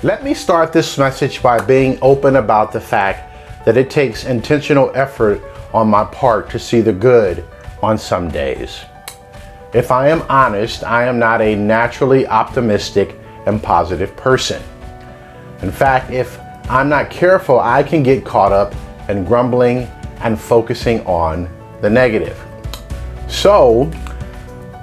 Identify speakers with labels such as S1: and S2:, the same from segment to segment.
S1: Let me start this message by being open about the fact that it takes intentional effort on my part to see the good on some days. If I am honest, I am not a naturally optimistic and positive person. In fact, if I'm not careful, I can get caught up in grumbling and focusing on the negative. So,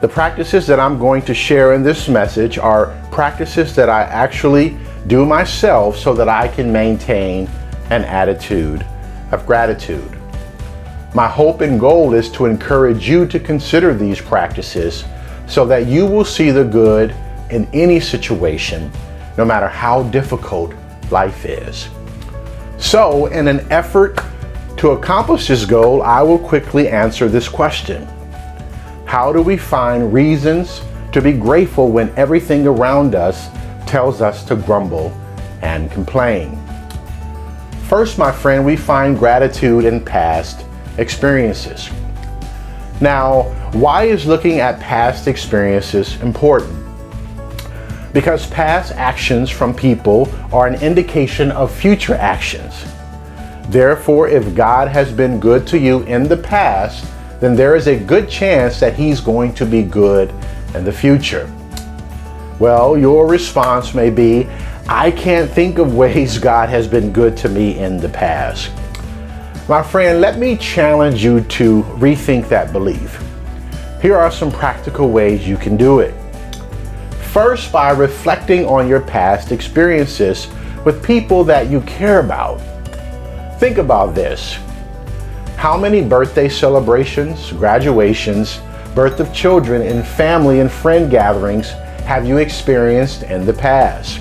S1: the practices that I'm going to share in this message are practices that I actually do myself so that I can maintain an attitude of gratitude. My hope and goal is to encourage you to consider these practices so that you will see the good in any situation, no matter how difficult life is. So, in an effort to accomplish this goal, I will quickly answer this question. How do we find reasons to be grateful when everything around us tells us to grumble and complain? First, my friend, we find gratitude in past experiences. Now, why is looking at past experiences important? Because past actions from people are an indication of future actions. Therefore, if God has been good to you in the past, then there is a good chance that He's going to be good in the future. Well, your response may be, I can't think of ways God has been good to me in the past. My friend, let me challenge you to rethink that belief. Here are some practical ways you can do it. First, by reflecting on your past experiences with people that you care about. Think about this. How many birthday celebrations, graduations, birth of children, and family and friend gatherings have you experienced in the past?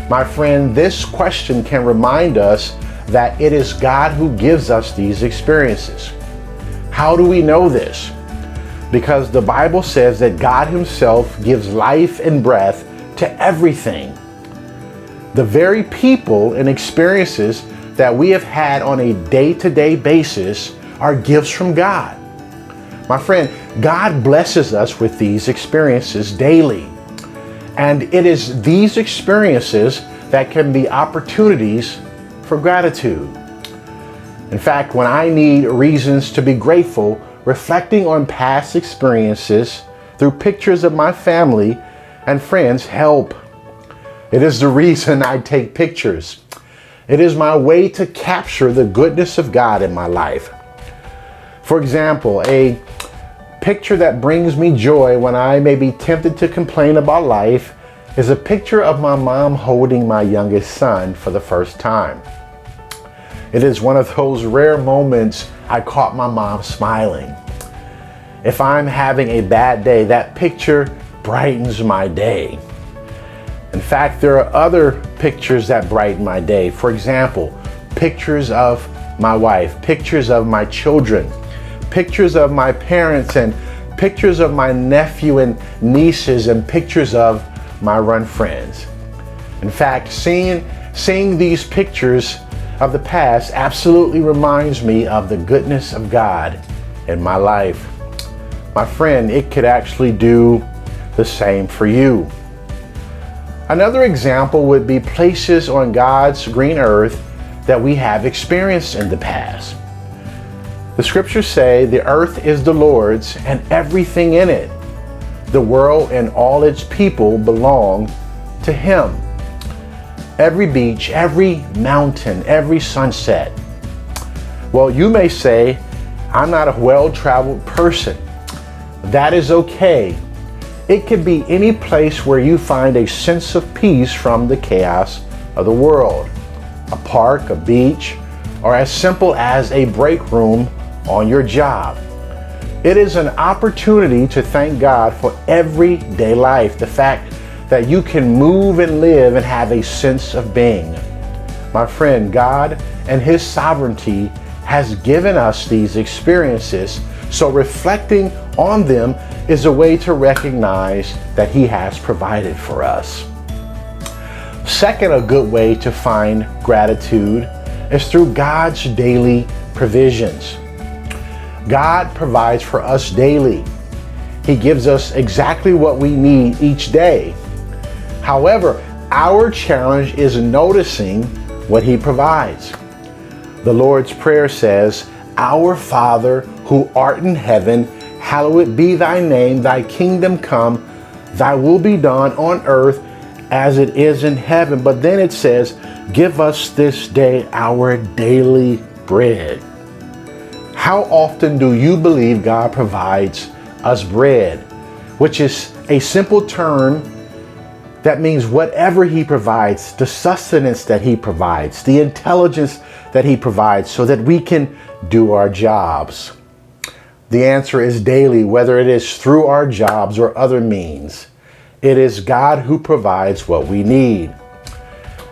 S1: My friend, this question can remind us that it is God who gives us these experiences. How do we know this? Because the Bible says that God Himself gives life and breath to everything. The very people and experiences that we have had on a day-to-day basis are gifts from God. My friend, God blesses us with these experiences daily. And it is these experiences that can be opportunities for gratitude. In fact, when I need reasons to be grateful, reflecting on past experiences through pictures of my family and friends help. It is the reason I take pictures. It is my way to capture the goodness of God in my life. For example, a picture that brings me joy when I may be tempted to complain about life is a picture of my mom holding my youngest son for the first time. It is one of those rare moments I caught my mom smiling. If I'm having a bad day, that picture brightens my day. In fact, there are other pictures that brighten my day. For example, pictures of my wife, pictures of my children, pictures of my parents, and pictures of my nephew and nieces, and pictures of my run friends. In fact, seeing these pictures of the past absolutely reminds me of the goodness of God in my life. My friend, it could actually do the same for you. Another example would be places on God's green earth that we have experienced in the past. The scriptures say the earth is the Lord's and everything in it. The world and all its people belong to Him. Every beach, every mountain, every sunset. Well, you may say, I'm not a well-traveled person. That is okay. It could be any place where you find a sense of peace from the chaos of the world. A park, a beach, or as simple as a break room on your job. It is an opportunity to thank God for everyday life, the fact that you can move and live and have a sense of being. My friend, God and His sovereignty has given us these experiences, so reflecting on them is a way to recognize that He has provided for us. Second, a good way to find gratitude is through God's daily provisions. God provides for us daily. He gives us exactly what we need each day. However, our challenge is noticing what he provides. The Lord's Prayer says, "Our Father who art in heaven, hallowed be thy name, thy kingdom come, thy will be done on earth as it is in heaven." But then it says, "Give us this day our daily bread." How often do you believe God provides us bread, which is a simple term that means whatever he provides, the sustenance that he provides, the intelligence that he provides so that we can do our jobs? The answer is daily, whether it is through our jobs or other means. It is God who provides what we need.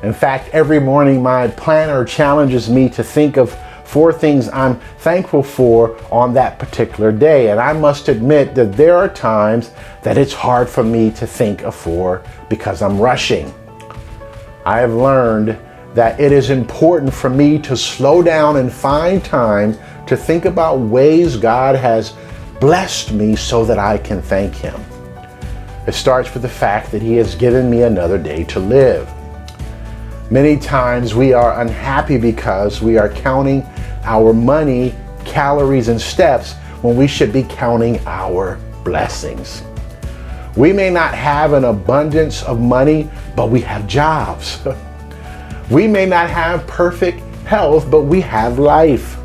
S1: In fact, every morning my planner challenges me to think of 4 things I'm thankful for on that particular day. And I must admit that there are times that it's hard for me to think of 4 because I'm rushing. I have learned that it is important for me to slow down and find time to think about ways God has blessed me so that I can thank him. It starts with the fact that he has given me another day to live. Many times we are unhappy because we are counting our money, calories, and steps when we should be counting our blessings. We may not have an abundance of money, but we have jobs. We may not have perfect health, but we have life.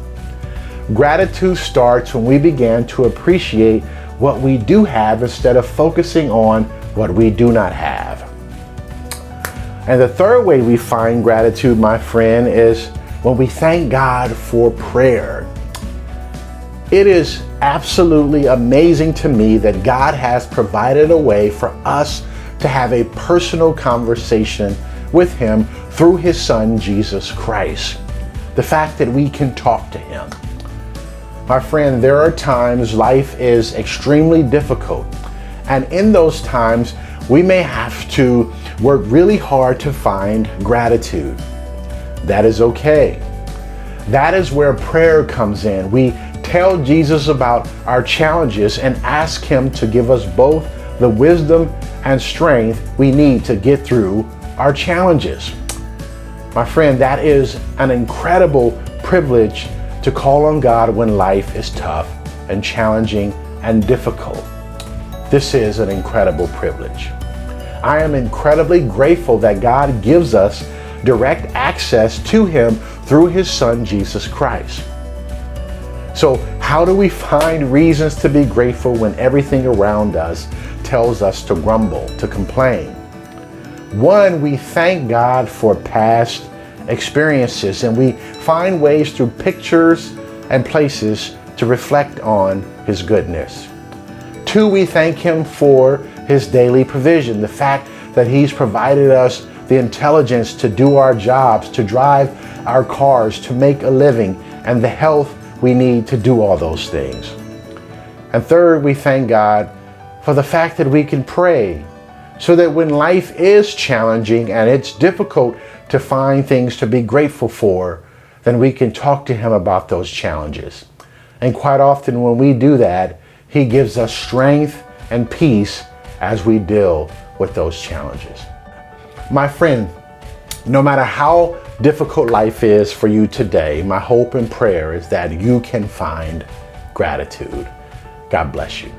S1: Gratitude starts when we begin to appreciate what we do have instead of focusing on what we do not have. And the third way we find gratitude, my friend, is when we thank God for prayer. It is absolutely amazing to me that God has provided a way for us to have a personal conversation with him through his son, Jesus Christ. The fact that we can talk to him. My friend, there are times life is extremely difficult. And in those times, we may have to work really hard to find gratitude. That is okay. That is where prayer comes in. We tell Jesus about our challenges and ask him to give us both the wisdom and strength we need to get through our challenges. My friend, that is an incredible privilege to call on God when life is tough and challenging and difficult. This is an incredible privilege. I am incredibly grateful that God gives us direct access to him through his son, Jesus Christ. So how do we find reasons to be grateful when everything around us tells us to grumble, to complain? One, we thank God for past experiences, and we find ways through pictures and places to reflect on his goodness. Two, we thank him for his daily provision, the fact that he's provided us the intelligence to do our jobs, to drive our cars, to make a living, and the health we need to do all those things. And third, we thank God for the fact that we can pray, so that when life is challenging and it's difficult to find things to be grateful for, then we can talk to him about those challenges. And quite often when we do that, he gives us strength and peace as we deal with those challenges. My friend, no matter how difficult life is for you today, my hope and prayer is that you can find gratitude. God bless you.